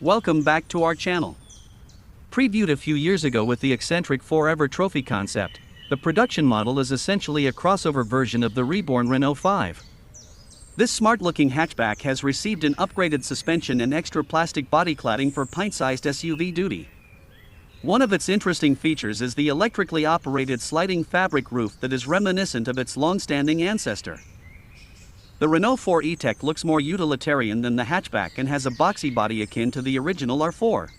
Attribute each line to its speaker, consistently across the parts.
Speaker 1: Welcome back to our channel. Previewed a few years ago with the eccentric Forever Trophy concept, the production model is essentially a crossover version of the reborn Renault 5. This smart-looking hatchback has received an upgraded suspension and extra plastic body cladding for pint-sized SUV duty. One of its interesting features is the electrically operated sliding fabric roof that is reminiscent of its long-standing ancestor. The Renault 4 E-Tech looks more utilitarian than the hatchback and has a boxy body akin to the original R4.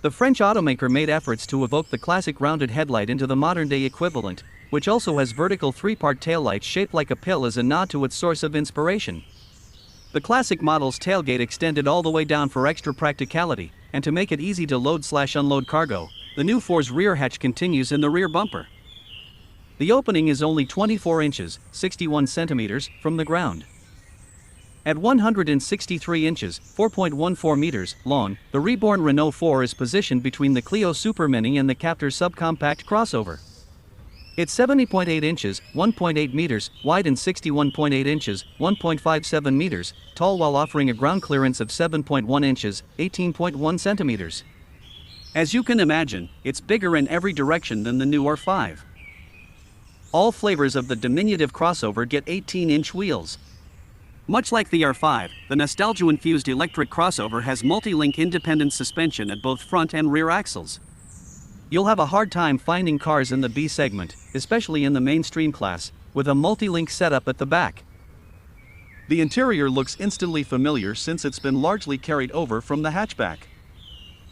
Speaker 1: The French automaker made efforts to evoke the classic rounded headlight into the modern-day equivalent, which also has vertical three-part taillights shaped like a pill as a nod to its source of inspiration. The classic model's tailgate extended all the way down for extra practicality, and to make it easy to load/unload cargo, the new 4's rear hatch continues in the rear bumper. The opening is only 24 inches, 61 centimeters, from the ground. At 163 inches, 4.14 meters, long, the reborn Renault 4 is positioned between the Clio Super Mini and the Captur subcompact crossover. It's 70.8 inches, 1.8 meters, wide and 61.8 inches, 1.57 meters, tall while offering a ground clearance of 7.1 inches, 18.1 centimeters. As you can imagine, it's bigger in every direction than the new R5. All flavors of the diminutive crossover get 18-inch wheels. Much like the R5, the nostalgia-infused electric crossover has multi-link independent suspension at both front and rear axles. You'll have a hard time finding cars in the B segment, especially in the mainstream class, with a multi-link setup at the back. The interior looks instantly familiar since it's been largely carried over from the hatchback.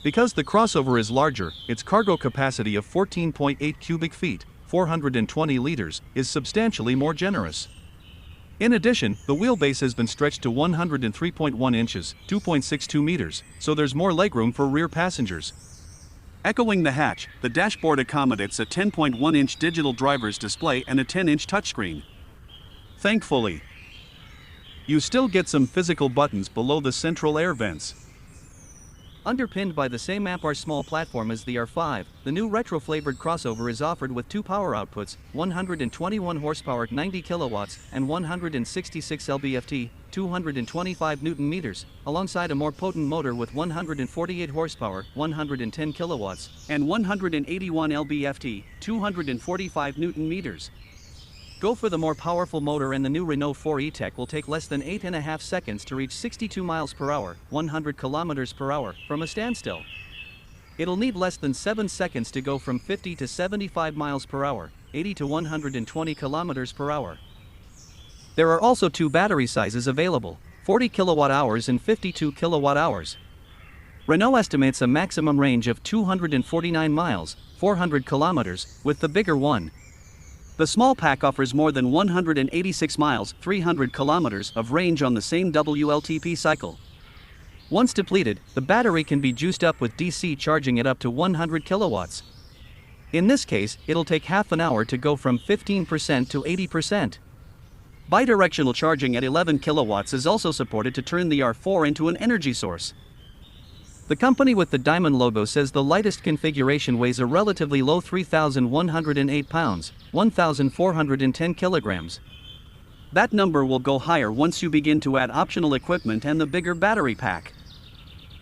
Speaker 1: Because the crossover is larger, its cargo capacity of 14.8 cubic feet, 420 liters, is substantially more generous. In addition, the wheelbase has been stretched to 103.1 inches, 2.62 meters, so there's more legroom for rear passengers. Echoing the hatch, the dashboard accommodates a 10.1-inch digital driver's display and a 10-inch touchscreen. Thankfully, you still get some physical buttons below the central air vents. Underpinned by the same Ampere small platform as the R5, the new retro-flavored crossover is offered with two power outputs, 121 horsepower 90 kilowatts and 166 lb-ft, 225 Nm, alongside a more potent motor with 148 horsepower 110 kilowatts and 181 lb-ft, 245 Nm. Go for the more powerful motor, and the new Renault 4 E-Tech will take less than 8.5 seconds to reach 62 miles per hour, 100 kilometers per hour, from a standstill. It'll need less than 7 seconds to go from 50 to 75 miles per hour, 80 to 120 kilometers per hour. There are also two battery sizes available, 40 kilowatt hours and 52 kilowatt hours. Renault estimates a maximum range of 249 miles, 400 kilometers, with the bigger one. The small pack offers more than 186 miles, 300 kilometers, of range on the same WLTP cycle. Once depleted, the battery can be juiced up with DC charging at up to 100 kilowatts. In this case, it'll take half an hour to go from 15% to 80%. Bidirectional charging at 11 kilowatts is also supported to turn the R4 into an energy source. The company with the diamond logo says the lightest configuration weighs a relatively low 3,108 pounds, 1,410 kilograms. That number will go higher once you begin to add optional equipment and the bigger battery pack.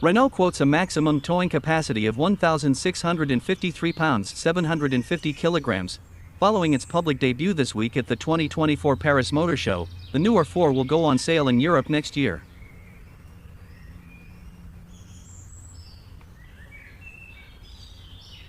Speaker 1: Renault quotes a maximum towing capacity of 1,653 pounds, 750 kilograms. Following its public debut this week at the 2024 Paris Motor Show, the new R4 will go on sale in Europe next year.